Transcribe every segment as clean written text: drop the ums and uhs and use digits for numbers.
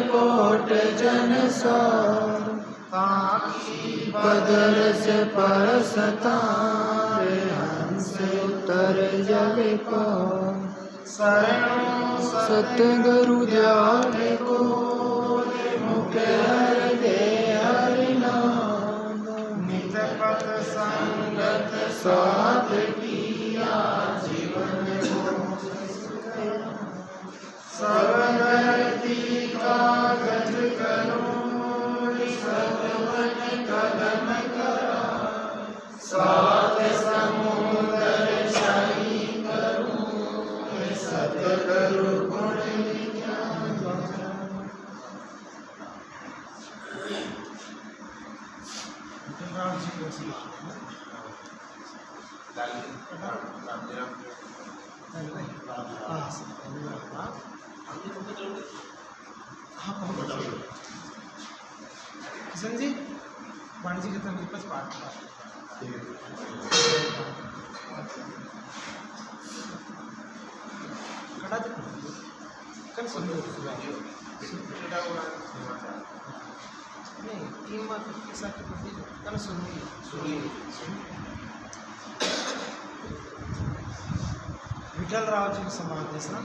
Coat जन सार, बदल से परसतारे हंस उतर जल पार। शरणों सतगुरु ध्यान को मुख हर दे हरि नाम, नित पथ संगत साथ किया जीवन को। सब धरती कागज करो, सतवन कदम करा, सात समुद्र शाही करूं सतगुरु गुण विज्ञान। राम जी को सी किशन जी वाणिज्य के तमिल पर पाठ खड़ा तो कल सुन लो नहीं कीमत के साथ कल सुनिए विठल राव जी की समाधि है ना।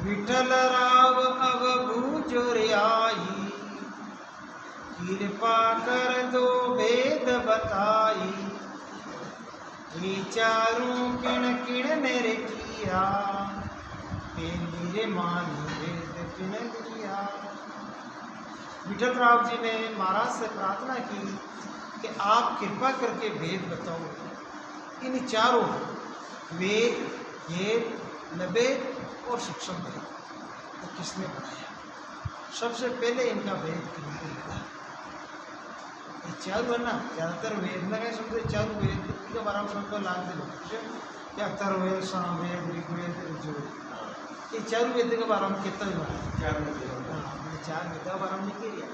विठल राव अब बूझो रे आई, कृपा कर दो वेद बताई। ये चारों किण किण मेरे किया, मेरे मानी वेद किण दिया। विठल राव जी ने महाराज से प्रार्थना की कि आप कृपा करके वेद बताओ। इन चारों वेद, वेद, नवेद और सूक्ष्म वेद तो किसने बनाया? सबसे पहले इनका वेद किन्होंने लिखा? ये चारों है ना, ज़्यादातर वेद ना कहीं समझे चारों वेद के बारे में समझो लाग दे या अथर्ववेद, सामवेद, ऋग्वेद, यजुर्वेद। ये चारों वेद के बारे में कितना भी बात चार वेद के बारे में लिखे गया।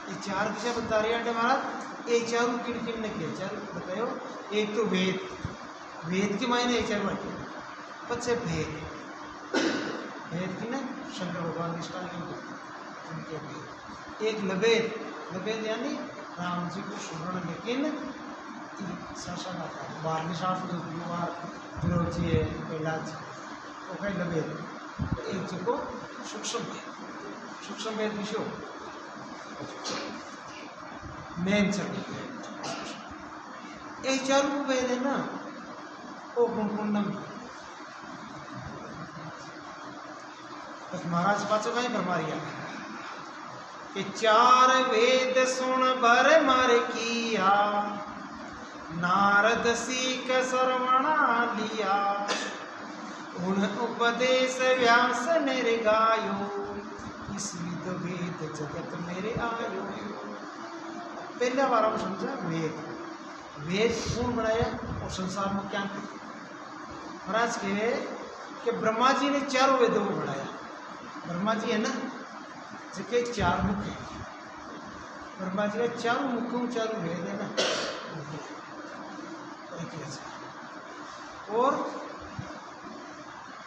ये चार किसे बता रहे हैं महाराज? ये चारों किन किन ने किया? चारों बताओ। एक तो वेद, वेद के मायने ये चारों बातें। बच्चे भेद, भेद की ना शंकर भगवान निष्ठा उनके भेद। एक नवेद, नवेद यानी राम जी को सुवर्ण लेकिन शासन आता है 12वीं शासन जो विरोध जी है कैलाश जी वो कहीं नवेद। एक जी को सूक्ष्म भेद, सूक्ष्म भेद विषय मेन चक्र। ये चारों वेद है ना वो कुंकुंडम। बस महाराज पाचो कहीं भरमारिया कि चार वेद सुन भर मार किया, नारद सीख श्रवणा लिया। उन उपदेश व्यास मेरे गायो, इस विद वेद जगत मेरे आयो। पहला बार हम समझा वेद, वेद कौन बनाया और संसार में क्या महाराज के कि ब्रह्मा जी ने चारों वेदों को बनाया। ब्रह्मा जी है ना जिसके चार मुख है, ब्रह्मा जी का चारों मुखों चारों वेद है ना। और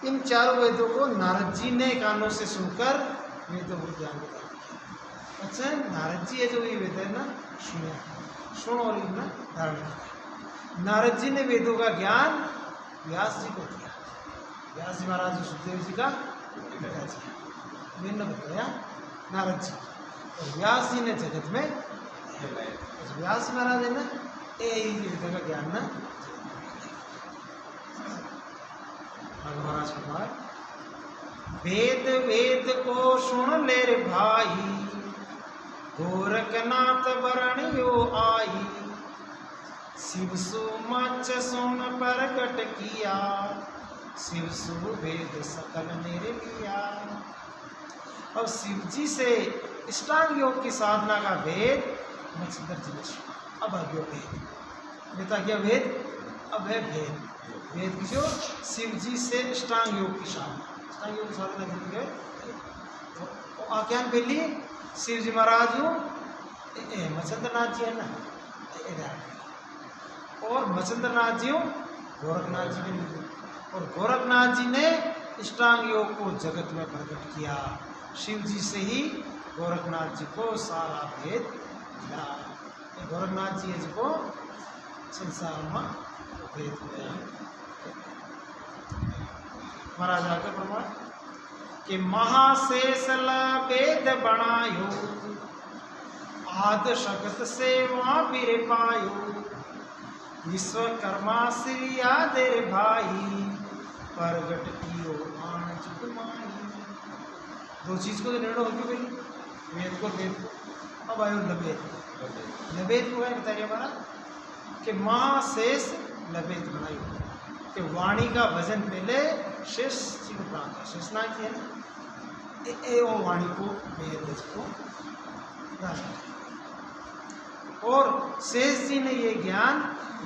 इन चारों वेदों को नारद जी ने कानों से सुनकर वेदों को ज्ञान दिया। अच्छा नारद जी है जो ये वेद है ना सुनो सुनो और इतना धारण किया। नारद जी ने वेदों का ज्ञान व्यास जी को दिया। व्यास जी महाराज सुखदेव जी का पिताजी मैंने बताया नारद जी, और व्यास जी ने जगत में व्यास महाराज है ना यही वेदों का ज्ञान ना महाराज कुमार। वेद वेद को सुन ले रे भाई, गोरखनाथ बरणियो आई। शिव सुमच सुन प्रकट किया, शिव सु वेद सकल मेरे लिया। अब शिव जी से अष्टांग योग की साधना का वेद मच्छिंदर जी ने सुना। अब आ गया वेद, बेटा क्या वेद? अब है भेद। वेद की जो शिव जी से अष्टांग योग की साधना, अष्टांग योग की साधना करनी है तो आख्यान पहली शिव जी महाराज हूँ मच्छिंद्रनाथ जी है ना इधर, और मच्छिंद्रनाथ जी हूँ गोरखनाथ जी के लिए। और गोरखनाथ जी ने अष्टांग योग को जगत में प्रकट किया। शिव जी से ही गोरखनाथ जी को सारा भेद मिला। गोरखनाथ जी जी को संसार में भेद मिला। महाराज आगे प्रमाण कि महाशेषल वेद बनायो, आद शगत से वहाँ बिरे पायो, विश्वकर्मा श्री आदेर भाई, प्रगट कियो आन जुग माई। दो चीज को तो निर्णय होगी भाई, वेद को वेद को। अब आयो नवेद। नवेद को है बताइए हमारा कि महाशेष नवेद बनायो कि वाणी का भजन पहले शेष जी को प्राप्त है। शेषनाग जी है ना, ए वो वाणी को वेद को और शेष जी ने ये ज्ञान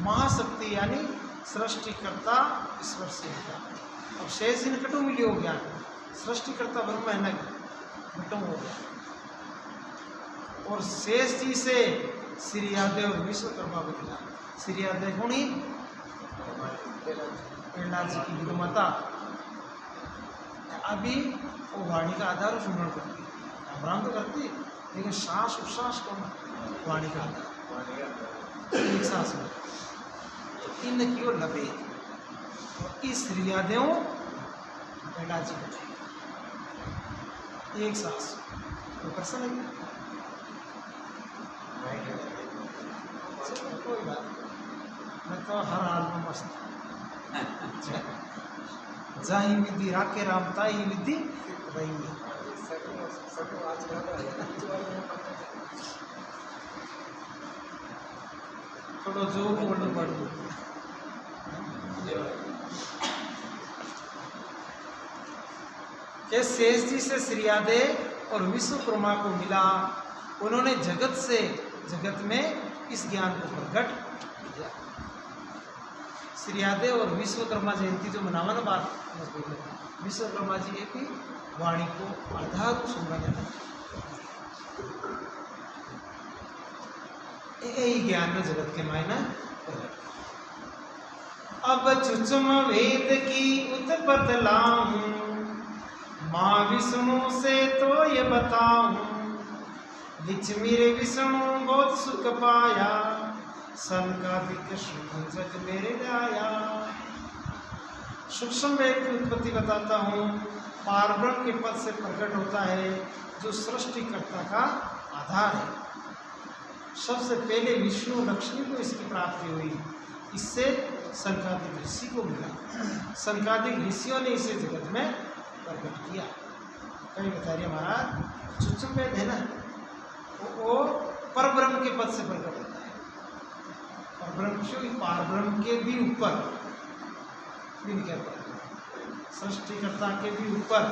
महाशक्ति यानी सृष्टिकर्ता ईश्वर से मिला। अब शेष जी ने कटु मिली हो ज्ञान, सृष्टिकर्ता ब्रह्म है ना कटु हो गया। और शेष जी से श्री आदेव और विश्वकर्मा को मिला। श्री आदेव कौन ही प्रहलाद जी की गुरुमाता। अभी वो वाणी का आधार सुमरण करती है, अमराम तो करती है, लेकिन सांस उच्छ्वास कौन वाणी का आधार एक सांस में। तो इन की लबे और इस रियादेव प्रहलाद जी को एक सांस तो प्रश्न लगी कोई बात मैं तो हर हाल में मस्त। जाही विधि राखे राम ताई विधि रही। थोड़ा जो बोलो बढ़ के शेष जी से श्रीयादे और विश्वकर्मा को मिला। उन्होंने जगत में इस ज्ञान को प्रकट किया। श्रीयादे और विश्वकर्मा जयंती जो मनावा ना बात, विश्वकर्मा जी एक ही वाणी को आधार सुमरण यही ज्ञान में जगत के मायना प्रकट। अब चुचुम वेद की उत्पत लाऊं, माँ विष्णु से तो ये बताऊं, लिच मेरे विष्णु बहुत सुख पाया, सनकादिक जग मेरे लाया। सूक्ष्म वेद की उत्पत्ति बताता हूँ, पारब्रह्म के पद से प्रकट होता है जो सृष्टिकर्ता का आधार है। सबसे पहले विष्णु लक्ष्मी को इसकी प्राप्ति हुई, इससे संकादिक ऋषि को मिला। संकादिक ऋषियों ने इसे जगत में प्रकट किया। कहीं बता रही महाराज सूक्ष्म वेद है ना, वो परब्रह्म के पद से प्रकट होता है। परब्रह्म पारब्रह्म के भी ऊपर मिलकर सृष्टिकर्ता के भी ऊपर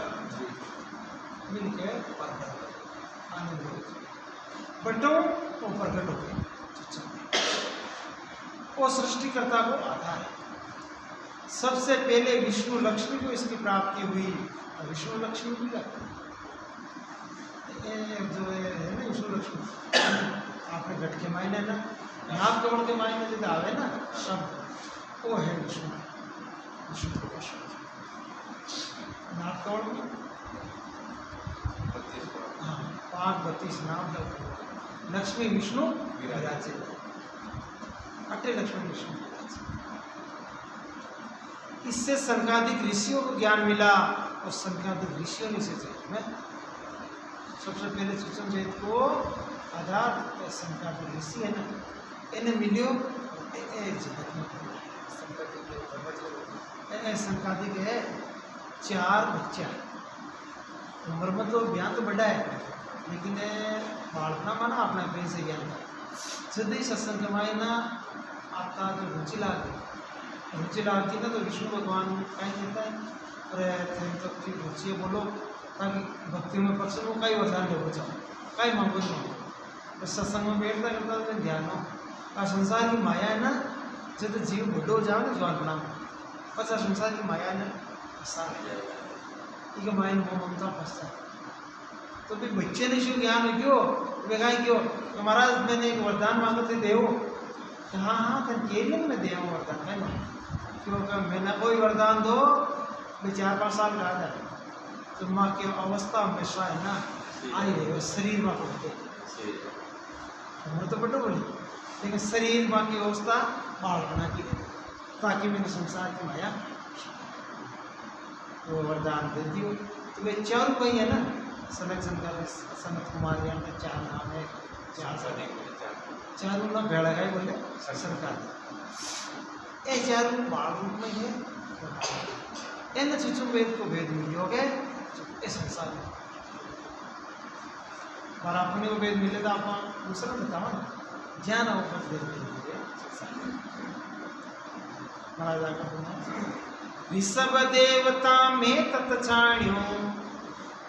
मिलकर परब्रह्म आनंद बटो वो प्रकट हो गए। वो सृष्टिकर्ता को आधार है। सबसे पहले विष्णु लक्ष्मी को इसकी प्राप्ति हुई। विष्णु लक्ष्मी भी जो है ना विष्णु लक्ष्मी आपने घट के मायने ना नाम कमल के मायने जो आवे ना शब्द वो है विष्णु नाम कमल में हाँ 5-32 नाम लक्ष्मी विष्णु विराजे अटे लक्ष्मी विष्णु विराजे। इससे संकादिक ऋषियों को ज्ञान मिला और संकादिक ऋषियों ने इसे जगत में सबसे पहले सूचन जैत को आधार संकादिक ऋषि है ना इन्हें मिलियो जगत में संकादिक है 4 बच्चा। उम्र में तो ज्ञान तो बड़ा है लेकिन बालपना माना अपना प्रेम से ज्ञान सिद्ध ही सत्संग कमाए ना आपका जो रुचि लागती ना तो विष्णु भगवान कहीं कहता है अरे तब की रुचि बोलो ताकि भक्ति में पक्ष में कई वरदान ले बचाओ कई मांगो तो सत्संग में बैठता करता तो ध्यान हो और संसार की माया है ना जब जीव बुढ़ो हो जाओ ना जवान बना पचा संसार की माया है ना फंसा ठीक है माया में ममता फंसता तो फिर बच्चे ने शु ज्ञान हो क्यों बेगाई क्यों तो महाराज मैंने एक वरदान मांगा थे देव हाँ हाँ तन केरियन में देव वरदान है क्योंकि मैंने कोई वरदान दो भाई 4-5 साल का आधा है तो माँ की अवस्था हमेशा है ना आई रहे शरीर में पड़ते उम्र तो बटो बोली लेकिन शरीर माँ की अवस्था बाढ़ बना की रहे ताकि मैंने संसार की माया वो वरदान दे दियो। तो वे 4 भाई है ना सनक सनत कुमार यहाँ के 4 नाम है 4 ना भेड़ा गए बोले सरकार ये 4 बाढ़ रूप में है इन चुचु वेद को भेद मिली हो गए इस संसार में और अपने को वेद मिले तो आप दूसरा बताओ ना ज्ञान ऊपर वेद मिले महाराजा का बोलना ऋषभ देवता में तत् छाण्यो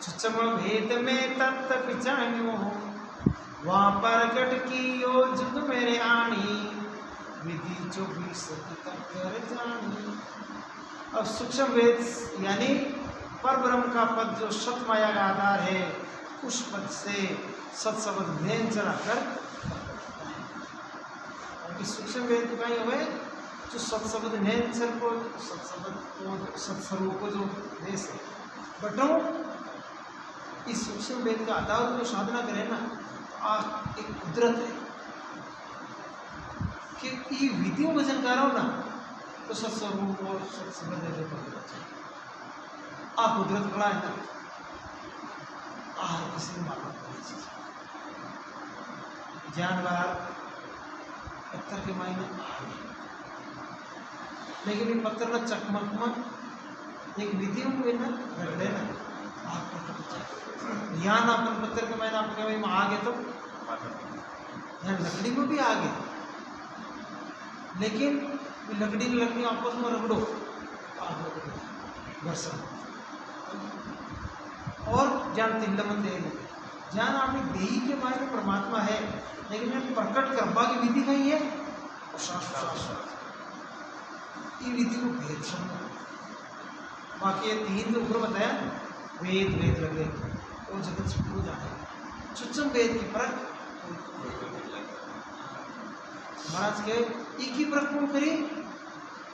चुचम भेद में तत् पिछाण्यो वहाँ प्रकट की यो जुग मेरे आणी विधि 24 कर जानी। अब सूक्ष्म वेद यानी पर ब्रह्म का पद जो सत माया का आधार है उस पद से सत्सबद नैन चढ़ाकर सूक्ष्म वेद का ही हुए जो सत्सबद नैन चल को सत्सबद को सत्स्वरूप को जो देश है बटो इस सूक्ष्म वेद का आधार जो साधना करे ना तो एक कुदरत है कि ये विधि वजन करो ना तो सत्स्वरूप और सत्सबद जो पकड़ना चाहिए कुदरत खड़ा है ना किसी ने मालूम करी चीज जानवर पत्थर के मायने लेकिन ये पत्थर का चकमक एक विधि हुई ना रगड़े ना आग यहाँ ना अपन पत्थर के मायने आपके भाई में आगे तो यहाँ लकड़ी में भी आगे लेकिन लकड़ी आपस में रगड़ो घर्षण और जान तिल्लमन दे जान आपने देही के मायने परमात्मा है लेकिन प्रकट करवा की विधि कही है ये विधि को भेद समझो बाकी ये 3 जो ऊपर बताया वेद लगे वो जगत से पूरा जाए चुच्चम वेद की परख महाराज के एक ही परख कौन करी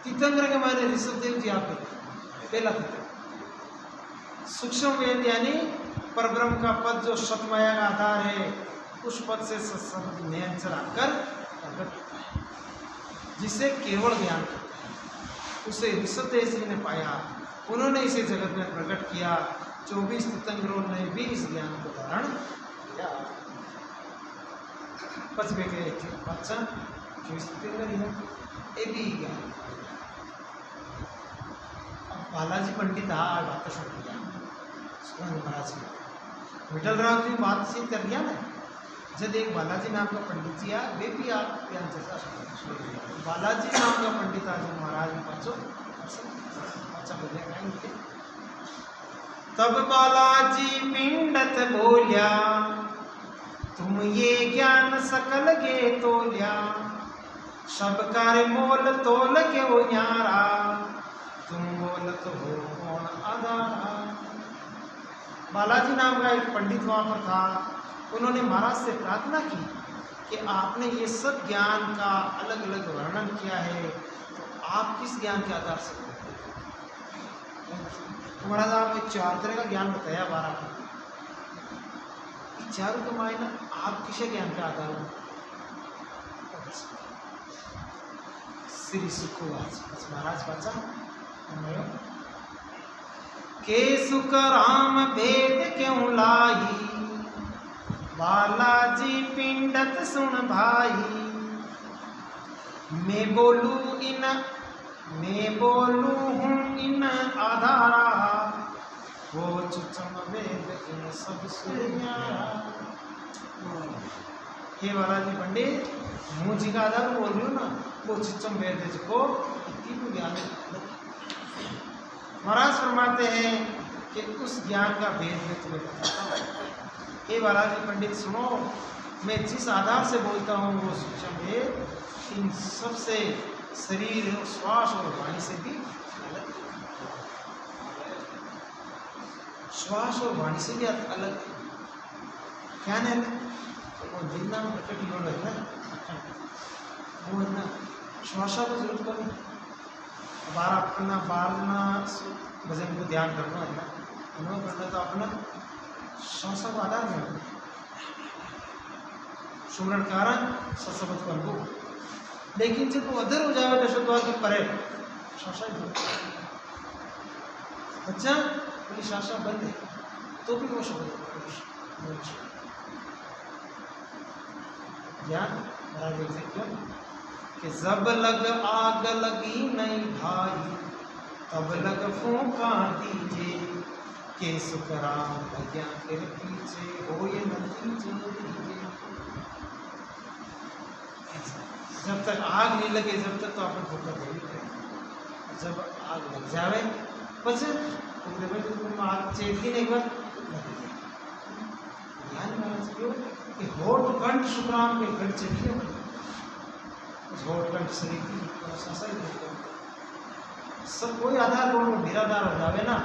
तीर्थंकर के मायने ऋषभ देव जी आप पहला सूक्ष्म वेद यानी परब्रह्म का पद जो सतमाया का आधार है उस पद से सत्सबद नयन चढ़ाकर प्रकट होता है जिसे केवल ज्ञान करता है उसे ऋषभ देव जी ने पाया उन्होंने इसे जगत में प्रकट किया 24 तीर्थंकरों ने भी इस ज्ञान को धारण किया। पचवे के बच्चा 24 तीर्थंकर ये भी ज्ञान बालाजी पंडित आज बात सुन लिया महाराज की विठल राव जी बात से कर दिया ना जब एक बालाजी नाम का पंडित जी वे भी आप बालाजी नाम का पंडित आज महाराज में पाचो अच्छा बोले तब बालाजी पिंडत बोलिया तुम ये ज्ञान सकल गे तोलिया सब कार्य मोल तोल के वो न्यारा तुम बोलत हो कौन आधारा। बालाजी नाम का एक पंडित वहाँ पर था उन्होंने महाराज से प्रार्थना की कि आपने ये सब ज्ञान का अलग अलग वर्णन किया है तो आप किस ज्ञान के आधार से तो महाराज आपने 4 तरह का ज्ञान बताया 12 चारों के मायने आप किस ज्ञान के आधार में श्री सुखवास महाराज बचा के सुख राम भेद क्यों लाई बालाजी पिंडत सुन भाई मैं बोलू हूँ इन आधारा वो चुचम वेद इन सब सुनियारा। हे बालाजी पंडित मुझे का आधार बोल रही हूँ ना वो चुचम वेद को इतनी ज्ञान महाराज फरमाते हैं कि उस ज्ञान का भेद मैं तुम्हें बताता हूँ। हे बालाजी पंडित सुनो मैं जिस आधार से बोलता हूँ वो सूक्ष्म भेद इन सबसे शरीर श्वास और वाणी से भी अलग श्वास और वाणी से भी अलग क्या है वो जितना प्रकट योग है ना वो है ना श्वासा को जरूरत करो बार अपना बारना भजन को ध्यान करना है ना, अनुभव करना तो अपना श्वासा को आधार में सुमरण कारण सत्सबत को अनुभव। लेकिन जब वो अधर हो जाए दशद्वार के परे श्वासा ही बंद, अच्छा बोली श्वासा बंद है तो भी वो शब्द ज्ञान महाराज एक से क्यों कि जब लग आग लगी नहीं भाई तब लग फूंका दीजिए के सुखराम भैया तेरे पीछे हो ये नतीजे दीजिए। जब तक आग नहीं लगे जब तक तो अपन फूंका दे ही रहे, जब आग लग जावे बस आग चेती नहीं बार ध्यान महाराज क्यों कि होठ कंठ सुखराम के कंठ चलिए उस होठ कंठ शरीर की सब कोई आधार को निराधार हो जावे ना।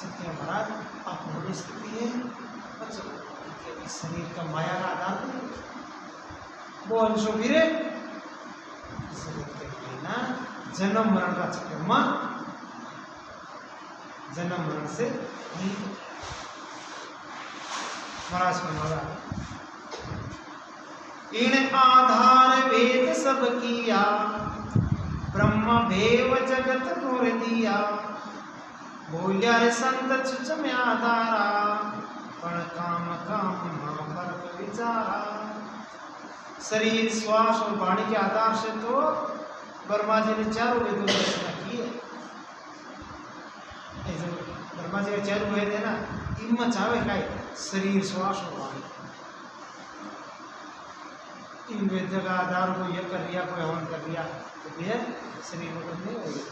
सत्य महाराज आप होने स्थिति है अच्छा इस शरीर का माया का आधार नहीं वो अंशों गिरे शरीर के बिना जन्म मरण का चक्कर में जन्म मरण से नहीं महाराज महाराज इन आधार वेद सब किया ब्रह्म भेव जगत घोर दिया बोलिया रे संत चुच में आधारा पण काम काम महापर्क विचारा। शरीर श्वास और वाणी के आधार से तो ब्रह्मा जी ने चारों वेदों की रचना की है। ब्रह्मा जी का चारों वेद है ना इनमें चावे का शरीर श्वास और वाणी इन वेद का आधार को यह कर लिया कोई हवन कर लिया तो यह शरीर में नहीं होगी।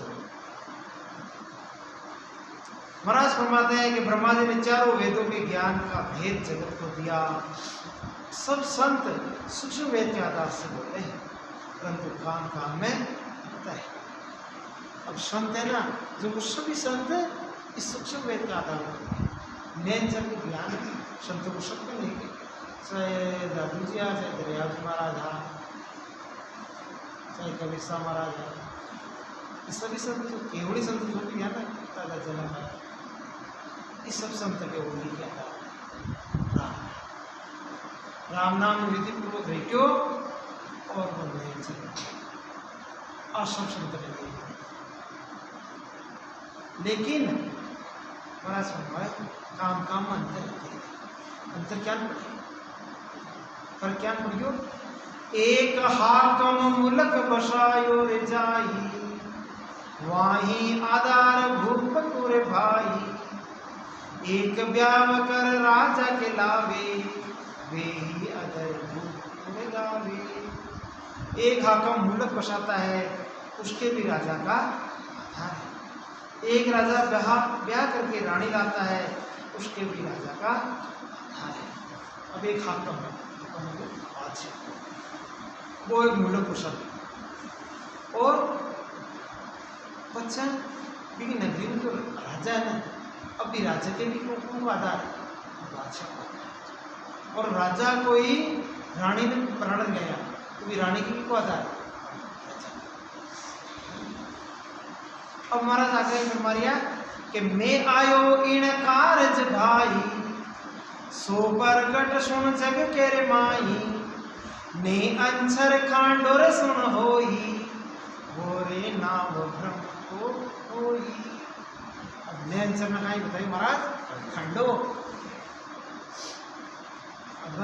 महाराज फरमाते हैं कि ब्रह्मा जी ने चारों वेदों के ज्ञान का भेद जगत को दिया। सब संत सूक्ष्म वेद के आधार से बोलते हैं परंतु काम काम में होता है। अब संत है ना जो सभी संत इस सूक्ष्म वेद का आधार पर नैन जन ज्ञान संतों को सबको नहीं चाहे दादू जी आ चाहे दरिया जी महाराज आ चाहे कबीर साहब महाराज आ ये सभी संत जो केवड़ी संत जो भी है ना दादा जन्म है इस सब संत के वो क्या था राम नाम विधि पूर्वक रहियो और वो नहीं चले और सब संत के लेकिन बड़ा समय काम काम में अंतर क्या पड़े पर क्या पढ़ियो एक हाकम मुलक बसायो रे जाई वाही आधार भूप तुरे भाई एक ब्याव कर राजा के लावे वे ही अदर भूप तुरे गावे। एक हाकम मुलक बसाता है उसके भी राजा का आधार है। एक राजा ब्याह करके रानी लाता है उसके भी राजा का आधार है। अब एक हाकम है वो एक मूलक कुशल और बच्चा भी नगरी में तो राजा है ना अब भी राजा के भी को आधार बादशाह और राजा कोई रानी ने प्राण गया तो भी रानी की भी को आधार। अब महाराज आगे फरमाया कि मैं आयो इन कारज भाई सो प्रगट सुन जग के रे माई ने अंचर खांडोर सुन होई गोरे नाम ब्रह्म को होई। अब ने अंचर में कहीं बताइए महाराज खंडो अब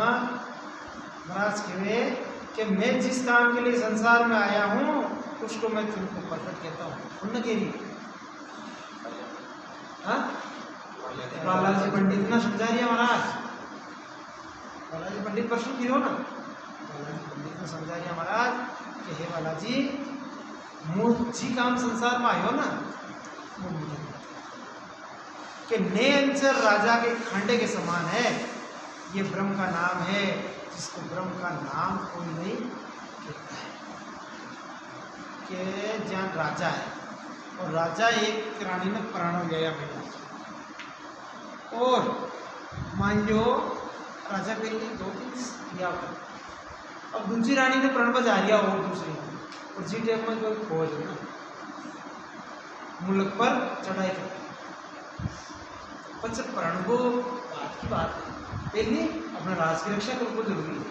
महाराज कहे कि मैं जिस काम के लिए संसार में आया हूँ उसको मैं तुमको प्रकट कहता हूँ पुण्य के लिए। बालाजी पंडित ना समझा रही है महाराज बालाजी पंडित प्रश्न की हो ना बालाजी पंडित ने समझा रही है महाराज कि हे बालाजी मुझी काम संसार में आयो ना कि ने अंचर राजा के खंडे के समान है। ये ब्रह्म का नाम है जिसको ब्रह्म का नाम कोई नहीं कहता है कि जहाँ राजा है और राजा एक रानी ने प्राण गया मेरा और मान लो राजा के लिए 2-3 दिया अब दूसरी रानी ने प्रण बजा लिया और दूसरी और जी टेप में कोई खोज ना मुल्क पर चढ़ाई करते। पचर प्रणबो बात की बात है, पहले अपना राज की रक्षा करना जरूरी है।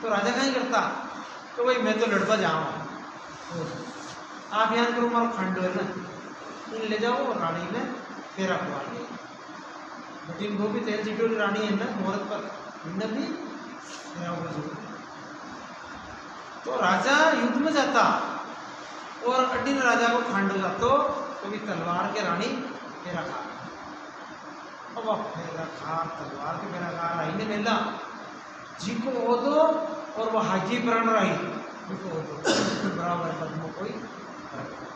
तो राजा क्या करता तो भाई मैं तो लड़का जाऊँ, आप यहाँ करो मारो खंड है ना, इन ले जाओ और रानी ने फेरा खुआ लिया। बट इनको भी तेल चिटो रानी है ना मुहूर्त पर इनने भी फेरा हुआ जरूर। तो राजा युद्ध में जाता और अड्डी राजा को खंड हो जातो तो भी तलवार के रानी फेरा खा। अब फेरा खा तलवार के फेरा खा रानी ने मिला जी को हो दो और वह हाजी प्राण रही हो दो बराबर कदमों कोई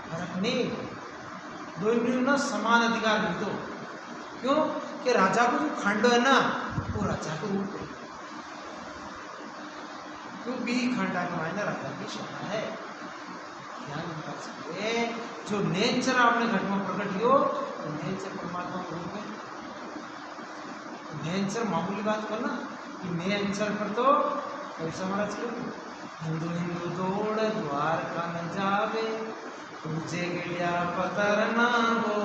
फर्क नहीं, दोनों ना समान अधिकार मिल दो। क्यों कि राजा को जो खंड है ना वो राजा के रूप में, क्यों भी खंडा का मायने राजा की शक्ति है। ध्यान कर सकते जो नेचर आपने घट में प्रकट हो तो नेचर परमात्मा के रूप में। नेचर मामूली बात करना कि नेचर पर तो ऐसा महाराज क्यों हिंदू हिंदू दौड़ द्वार का न जावे तुझे गिलिया पतर ना हो।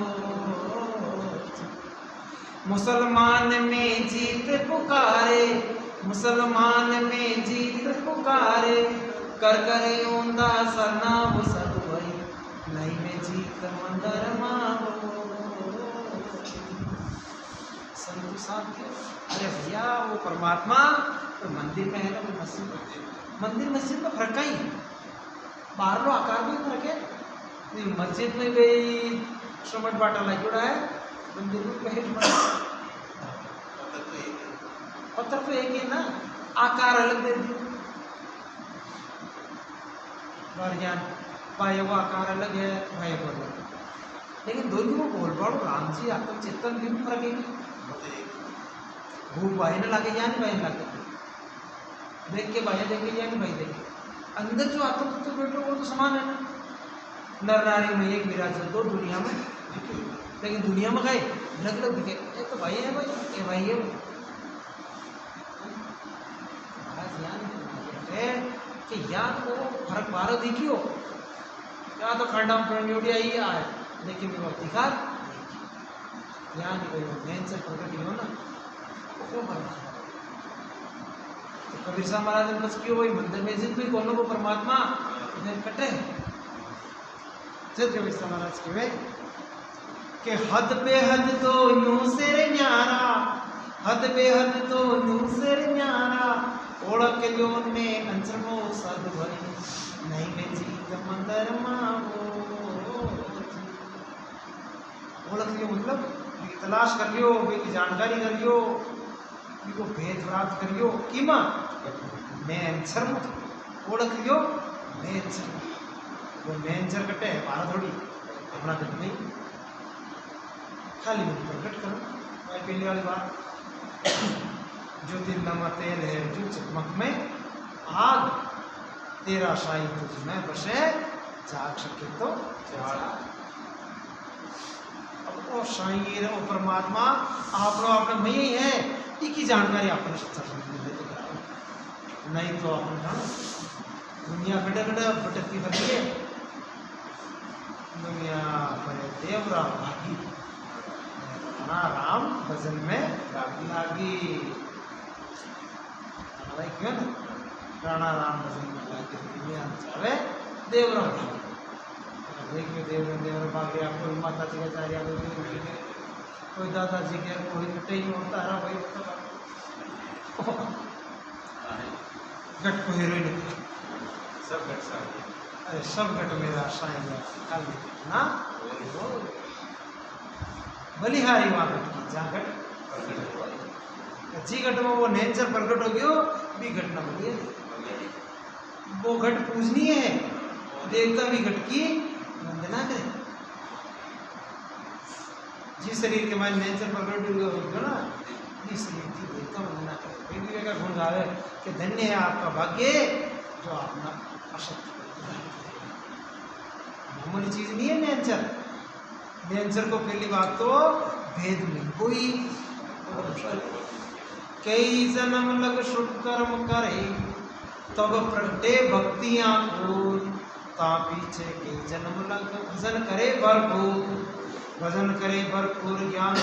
मुसलमान में जीत पुकारे, मुसलमान में जीत पुकारे, कर कर ऊंदा सरना वो सब भई नहीं में जीत मंदर मारो। संतु साथ अरे भैया वो परमात्मा तो मंदिर में है ना, वो मस्जिद में, मंदिर मस्जिद में फर्क ही बाहर लो आकार भी रखे। मस्जिद में भी श्रमण बाटा लग रहा है, मंदिर में पत्थर तो एक ही ना, आकार अलग दे दिए। ज्ञान भाई वो आकार अलग है, भाई को अलग, लेकिन दोनों को बोल पाओ राम जी आत्म चेतन भी रखेगी। भूख भाई ने लागे या नहीं भाई ने लागे, देख के भाई देखे या नहीं भाई देखे, अंदर जो आत्म तत्व बैठे वो तो समान है ना। नर नारी में एक विराज दो दुनिया में, लेकिन दुनिया में गए अलग अलग दिखे, ये तो भाई है भाई, ये भाई है महाराज। यान कि यान को फर्क बारो दिखियो क्या तो खंडा प्रणोडिया ही आए, लेकिन वो अधिकार यान मेन से प्रकट हो ना तो क्यों करना। तो कबीर साहब महाराज ने बस क्यों वही मंदिर में जित भी कोनो को परमात्मा इन्हें कटे जब कबीर साहब महाराज के वे कि हद पे हद तो यूं से रे न्यारा, हद पे हद तो यूं से रे न्यारा, ओळख जो ने अंचमो सद भरी नहीं में जीत मंदर मावो। ओळख जो मतलब तलाश कर लियो, की जानकारी कर लियो, को भेद प्राप्त करियो कीमा मैं अंचर मत ओळख लियो मैं अंचर, वो मैं अंचर कटे है बारह थोड़ी अपना कट नहीं, खाली मुझे प्रकट करो। पहली वाली बात जो तिलनमा तेल है जो चकमक में आग, तेरा शाही तुझ में बसे जाग सके तो जाग। अब वो शाही वो परमात्मा आप लोग अपने में ही है, इसकी जानकारी आपने सच्चा समझ लेते नहीं तो अपन दुनिया खड़े खड़े भटकती करती है, दुनिया बड़े देवरा भागी राम भजन में लागी क्यों ना राणा राम भजन में लागी दुनिया चाहे देवरा भागी देवर भाग गया, कोई माता जी का चार्य कोई दादाजी के कोई कटे ही होता है वही गट को हीरोइन सब घट सारी, अरे सब गट मेरा साईं कल ना बलिहारी वहाँ गट की जहाँ गट जी घट में वो नेचर प्रकट हो गयो भी घटना बनी वो घट पूजनीय है, देवता भी घट की वंदना करें। जिस शरीर के मायने नेचर प्रकट हो ना इस शरीर की देवता वंदना करें, का गुण गावे कि धन्य है आपका भाग्य जो अपना अशक्त मामूली चीज नहीं है नेचर। नेचर को पहली बात तो भेद में कोई कई जन्म लग शुभ कर्म करे तब प्रगटे भक्तियां को ता पीछे के जन्म लग भजन करे भरपूर ज्ञान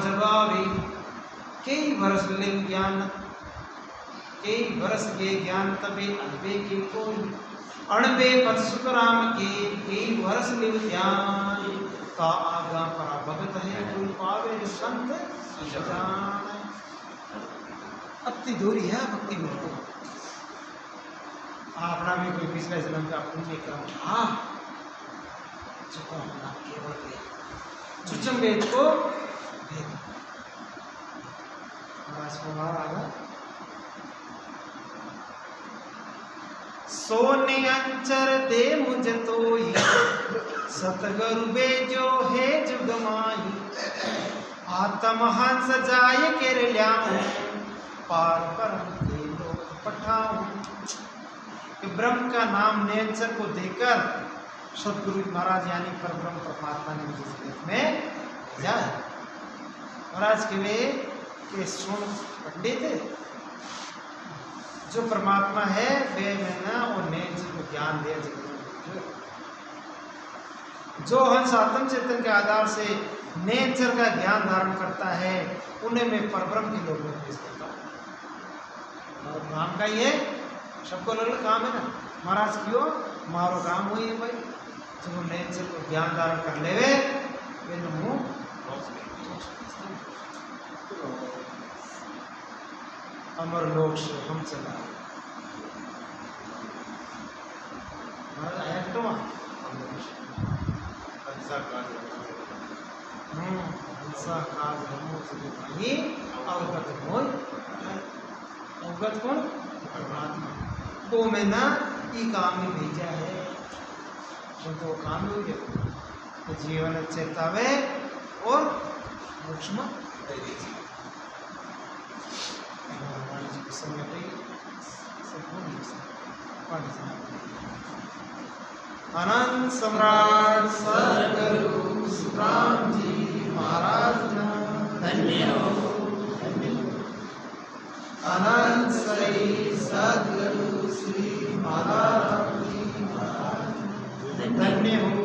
जगावे कई बरस ले ज्ञान कई बरस के ज्ञान तबे अनबे के कोई अणबे पथ सुख राम के कई बरस ले ज्ञान ता आगा परा भगत है कोई पावे संत जान। अति दूरी है भक्ति में तो अपना भी कोई पिछले जन्म का पुण्य कर्म था चुका होना केवल चुचम वेद को वेद आगा सोने अंचर दे मुझ तोई सतगुरु बेजो है जुगमाई आत्म हंस जाय कर ल्याऊं पार परम के लोक पठाऊं। कि ब्रह्म का नाम नेचर को देकर सदगुरु महाराज यानी परब्रह्म परमात्मा ने मुझे जगत में भेजा है। महाराज के वे के सुन पंडित जो परमात्मा है वे में ना वो नेचर को ज्ञान दे जगत में जो हंस आत्म चेतन के आधार से नेचर का ज्ञान धारण करता है उन्हें मैं परब्रह्म के लोग में भेज देता हूँ। और काम का ही है सबको अलग अलग काम है ना। महाराज क्यों मारो काम हुई है भाई जो नेचर को ज्ञान धारण कर लेवे वे मुँह अमर लोक से हम चला महाराज आया तो हंसा काज हमो से भाई अवगत होय अवगत कौन परमात्मा वो मैं ना ई काम में भेजा है तो काम हो गया तो जीवन चेतावे और मोक्ष में अनंत सम्राट सद्गुरु सुखराम जी महाराज धन्य हो अनंत श्री सद्गुरु श्री महाराज जी महाराज धन्य हो।